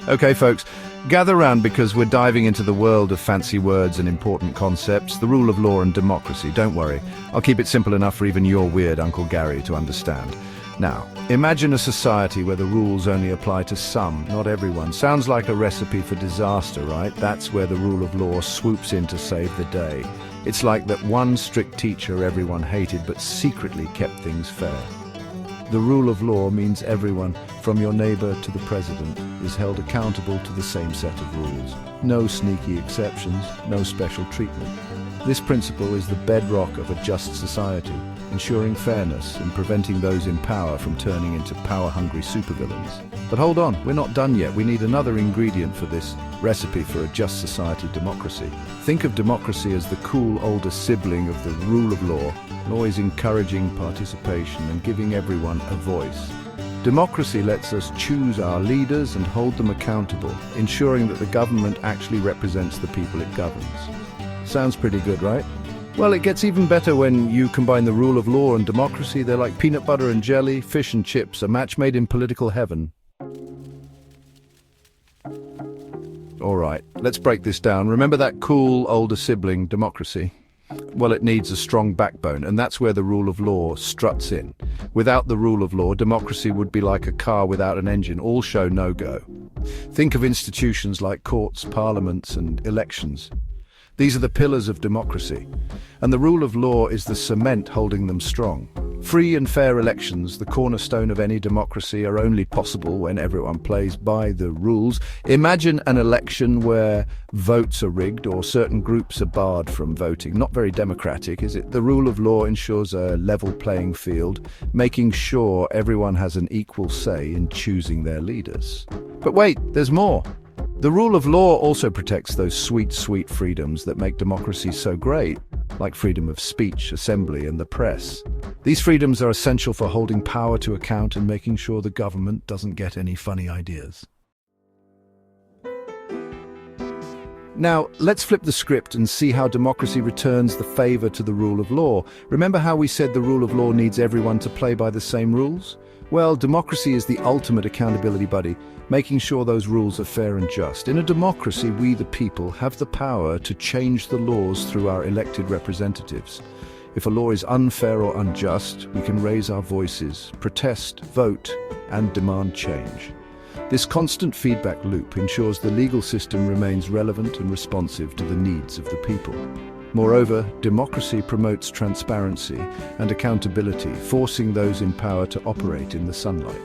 Okay, folks, gather round because we're diving into the world of fancy words and important concepts, the rule of law and democracy. Don't worry, I'll keep it simple enough for even your weird Uncle Gary to understand. Now, imagine a society where the rules only apply to some, not everyone. Sounds like a recipe for disaster, right? That's where the rule of law swoops in to save the day. It's like that one strict teacher everyone hated but secretly kept things fair. The rule of law means everyone, from your neighbor to the president, is held accountable to the same set of rules. No sneaky exceptions, no special treatment. This principle is the bedrock of a just society, ensuring fairness and preventing those in power from turning into power-hungry supervillains. But hold on, we're not done yet. We need another ingredient for this recipe for a just society democracy. Think of democracy as the cool older sibling of the rule of law, always encouraging participation and giving everyone a voice. Democracy lets us choose our leaders and hold them accountable, ensuring that the government actually represents the people it governs. Sounds pretty good, right? Well, it gets even better when you combine the rule of law and democracy. They're like peanut butter and jelly, fish and chips, a match made in political heaven. All right, let's break this down. Remember that cool older sibling, democracy? Well, it needs a strong backbone, and that's where the rule of law struts in. Without the rule of law, democracy would be like a car without an engine, all show, no go. Think of institutions like courts, parliaments, and elections. These are the pillars of democracy, and the rule of law is the cement holding them strong. Free and fair elections, the cornerstone of any democracy, are only possible when everyone plays by the rules. Imagine an election where votes are rigged or certain groups are barred from voting. Not very democratic, is it? The rule of law ensures a level playing field, making sure everyone has an equal say in choosing their leaders. But wait, there's more. The rule of law also protects those sweet, sweet freedoms that make democracy so great, like freedom of speech, assembly, and the press. These freedoms are essential for holding power to account and making sure the government doesn't get any funny ideas. Now, let's flip the script and see how democracy returns the favor to the rule of law. Remember how we said the rule of law needs everyone to play by the same rules? Well, democracy is the ultimate accountability buddy, making sure those rules are fair and just. In a democracy, we, the people, have the power to change the laws through our elected representatives. If a law is unfair or unjust, we can raise our voices, protest, vote, and demand change. This constant feedback loop ensures the legal system remains relevant and responsive to the needs of the people. Moreover, democracy promotes transparency and accountability, forcing those in power to operate in the sunlight.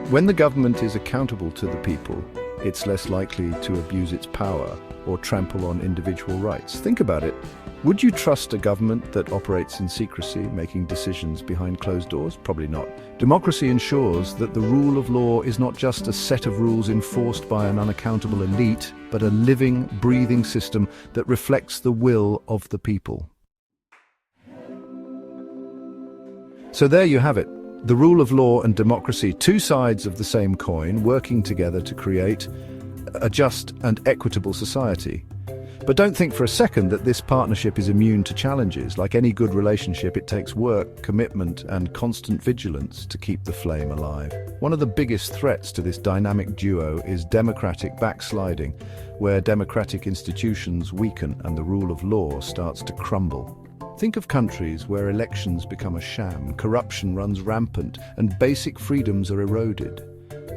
When the government is accountable to the people, it's less likely to abuse its power or trample on individual rights. Think about it. Would you trust a government that operates in secrecy, making decisions behind closed doors? Probably not. Democracy ensures that the rule of law is not just a set of rules enforced by an unaccountable elite, but a living, breathing system that reflects the will of the people. So there you have it. The rule of law and democracy, two sides of the same coin, working together to create a just and equitable society. But don't think for a second that this partnership is immune to challenges. Like any good relationship, it takes work, commitment, and constant vigilance to keep the flame alive. One of the biggest threats to this dynamic duo is democratic backsliding, where democratic institutions weaken and the rule of law starts to crumble. Think of countries where elections become a sham, corruption runs rampant, and basic freedoms are eroded.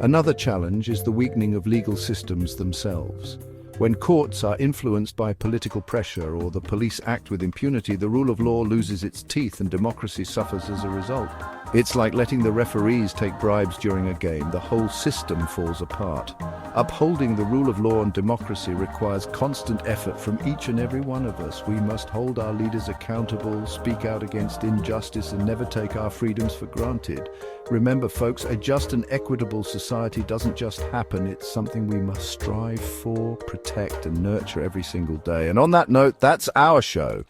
Another challenge is the weakening of legal systems themselves. When courts are influenced by political pressure or the police act with impunity, the rule of law loses its teeth and democracy suffers as a result. It's like letting the referees take bribes during a game. The whole system falls apart. Upholding the rule of law and democracy requires constant effort from each and every one of us. We must hold our leaders accountable, speak out against injustice, and never take our freedoms for granted. Remember, folks, a just and equitable society doesn't just happen. It's something we must strive for, protect, and nurture every single day. And on that note, that's our show.